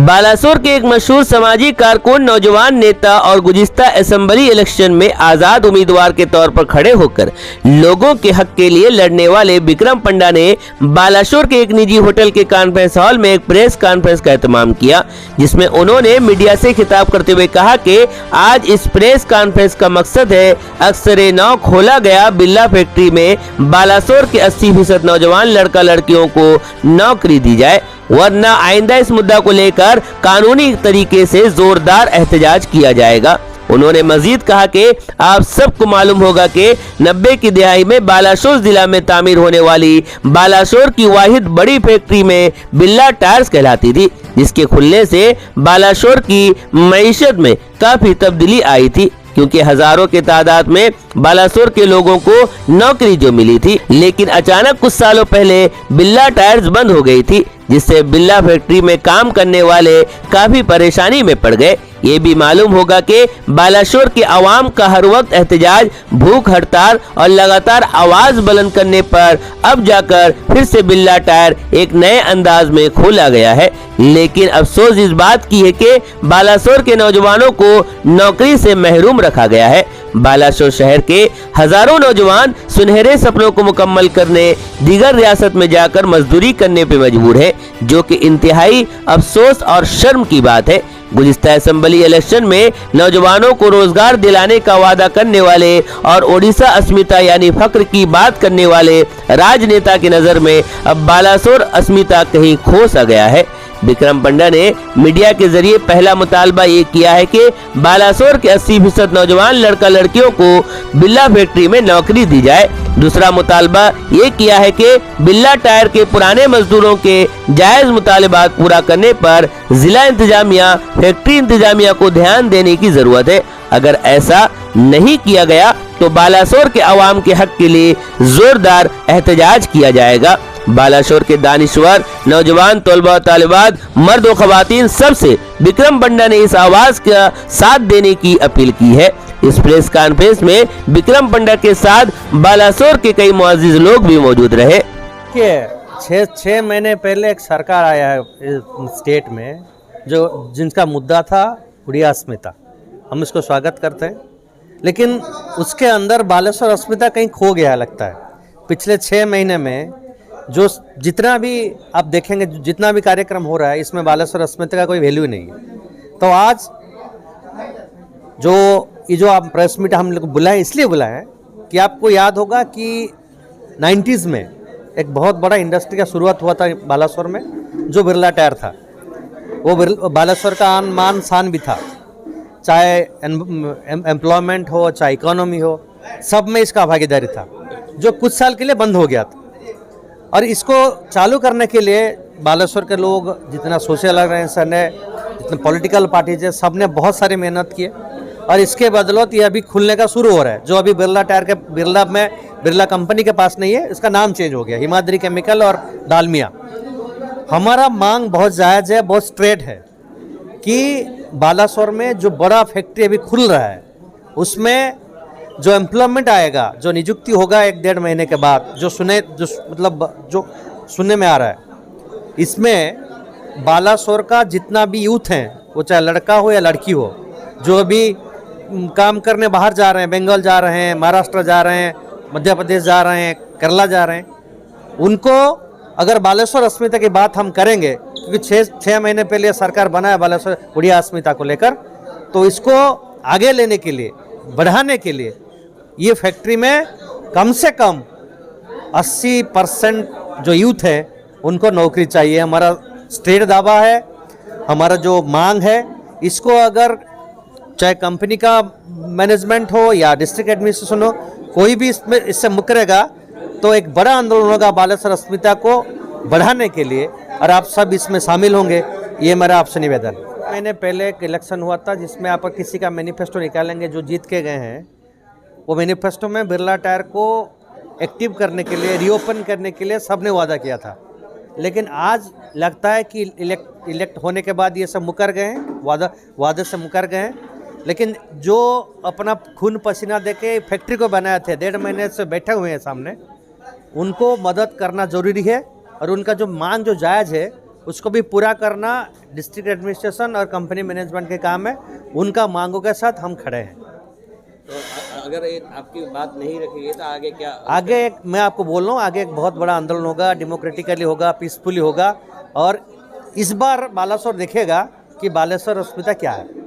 बालासोर के एक मशहूर सामाजिक कारकुन, नौजवान नेता और गुज़िश्ता असेंबली इलेक्शन में आज़ाद उम्मीदवार के तौर पर खड़े होकर लोगों के हक के लिए लड़ने वाले विक्रम पंडा ने बालासोर के एक निजी होटल के कॉन्फ्रेंस हॉल में एक प्रेस कॉन्फ्रेंस का एहतमाम किया, जिसमें उन्होंने मीडिया से खिताब करते हुए कहा कि आज इस प्रेस कॉन्फ्रेंस का मकसद है अक्सर नौ खोला गया बिल्ला फैक्ट्री में बालासोर के 80% नौजवान लड़का लड़कियों को नौकरी दी जाए, वरना आइंदा इस मुद्दा को लेकर कानूनी तरीके से जोरदार एहतजाज किया जाएगा। उन्होंने मजीद कहा कि आप सबको मालूम होगा कि 90 की दिहाई में बालासोर जिला में तामीर होने वाली बालासोर की वाहिद बड़ी फैक्ट्री में बिल्ला टायर्स कहलाती थी, जिसके खुलने से बालासोर की मईशत में काफी तब्दीली आई थी, क्योंकि हजारों के तादाद में बालासोर के लोगों को नौकरी जो मिली थी, लेकिन अचानक कुछ सालों पहले बिल्ला टायर्स बंद हो गई थी, जिससे बिल्ला फैक्ट्री में काम करने वाले काफी परेशानी में पड़ गए। ये भी मालूम होगा कि बालासोर के अवाम का हर वक्त एहतजाज, भूख हड़ताल और लगातार आवाज बुलंद करने पर अब जाकर फिर से बिल्ला टायर एक नए अंदाज में खोला गया है। लेकिन अफसोस इस बात की है कि बालासोर के नौजवानों को नौकरी से महरूम रखा गया है। बालासोर शहर के हजारों नौजवान सुनहरे सपनों को मुकम्मल करने दीगर रियासत में जाकर मजदूरी करने पे मजबूर है, जो कि इंतहाई अफसोस और शर्म की बात है। गुज़िश्ता असेंबली इलेक्शन में नौजवानों को रोजगार दिलाने का वादा करने वाले और ओडिशा अस्मिता यानी फक्र की बात करने वाले राजनेता की नजर में अब बालासोर अस्मिता कहीं खो सा गया है। विक्रम पंडा ने मीडिया के जरिए पहला मुतालबा ये किया है कि बालासोर के 80% नौजवान लड़का लड़कियों को बिल्ला फैक्ट्री में नौकरी दी जाए। दूसरा मुतालबा ये किया है कि बिल्ला टायर के पुराने मजदूरों के जायज मुतालबात पूरा करने पर जिला इंतजामिया, फैक्ट्री इंतजामिया को ध्यान देने की जरूरत है। अगर ऐसा नहीं किया गया तो बालासोर के अवाम के हक के लिए जोरदार एहतजाज किया जाएगा। बालासोर के दानिश्वर नौजवान तलबा तालिबात, मर्द व खवातीन सबसे विक्रम पंडा ने इस आवाज का साथ देने की अपील की है। इस प्रेस कॉन्फ्रेंस में विक्रम पंडा के साथ बालासोर के कई मुअज़्ज़िज़ लोग भी मौजूद रहे। छः महीने पहले एक सरकार आया है स्टेट में, जो जिनका मुद्दा था उड़िया अस्मिता। हम इसको स्वागत करते हैं, लेकिन उसके अंदर बालासोर अस्मिता कहीं खो गया लगता है। पिछले 6 महीने में जो जितना भी आप देखेंगे, जितना भी कार्यक्रम हो रहा है, इसमें बालासोर अस्मिता का कोई वैल्यू नहीं है। तो आज जो आप प्रेस मीट हम लोग बुलाएं, इसलिए बुलाएं कि आपको याद होगा कि 90s में एक बहुत बड़ा इंडस्ट्री का शुरुआत हुआ था बालासोर में, जो बिरला टायर था। वो बालासोर का मान शान भी था, चाहे एम्प्लॉयमेंट हो, चाहे इकोनॉमी हो, सब में इसका भागीदारी था, जो कुछ साल के लिए बंद हो गया था। और इसको चालू करने के लिए बालासोर के लोग, जितना सोशल ऑर्गेनाइजेशन है, जितने पॉलिटिकल पार्टीज है, सब ने बहुत सारी मेहनत की है। और इसके बदौलत ये अभी खुलने का शुरू हो रहा है, जो अभी बिरला टायर के बिरला कंपनी के पास नहीं है, इसका नाम चेंज हो गया, हिमाद्री केमिकल और डालमिया। हमारा मांग बहुत जायज़ है, बहुत स्ट्रेट है कि बालासोर में जो बड़ा फैक्ट्री अभी खुल रहा है, उसमें जो एम्प्लॉयमेंट आएगा, जो नियुक्ति होगा 1-1.5 महीने के बाद, जो सुनने में आ रहा है, इसमें बालासोर का जितना भी यूथ है, वो चाहे लड़का हो या लड़की हो, जो अभी काम करने बाहर जा रहे हैं, बंगाल जा रहे हैं, महाराष्ट्र जा रहे हैं, मध्य प्रदेश जा रहे हैं, केरला जा रहे हैं, उनको अगर बालासोर अस्मिता की बात हम करेंगे, क्योंकि 6 महीने पहले सरकार बना है बालासोर उड़िया अस्मिता को लेकर, तो इसको आगे लेने के लिए, बढ़ाने के लिए ये फैक्ट्री में कम से कम 80% जो यूथ है उनको नौकरी चाहिए। हमारा स्ट्रेट दावा है, हमारा जो मांग है, इसको अगर चाहे कंपनी का मैनेजमेंट हो या डिस्ट्रिक्ट एडमिनिस्ट्रेशन हो, कोई भी इससे मुकरेगा तो एक बड़ा आंदोलन होगा बालासोर अस्मिता को बढ़ाने के लिए, और आप सब इसमें शामिल होंगे, ये मेरा आपसे निवेदन। मैंने पहले एक इलेक्शन हुआ था, जिसमें आप किसी का मैनिफेस्टो निकालेंगे जो जीत के गए हैं, वो मैनिफेस्टो में बिरला टायर को एक्टिव करने के लिए, रीओपन करने के लिए सबने वादा किया था। लेकिन आज लगता है कि इलेक्ट होने के बाद ये सब मुकर गए हैं, वादे से मुकर गए हैं। लेकिन जो अपना खून पसीना देके फैक्ट्री को बनाए थे, 1.5 महीने से बैठे हुए हैं सामने, उनको मदद करना ज़रूरी है। और उनका जो मांग जो जायज़ है उसको भी पूरा करना डिस्ट्रिक्ट एडमिनिस्ट्रेशन और कंपनी मैनेजमेंट के काम है। उनका मांगों के साथ हम खड़े हैं। तो अगर आपकी बात नहीं रखेगी तो आगे क्या? आगे एक मैं आपको बोल रहा हूँ, आगे एक बहुत बड़ा आंदोलन होगा, डेमोक्रेटिकली होगा, पीसफुली होगा, और इस बार बालासोर देखेगा कि बालेश्वर अस्मिता क्या है।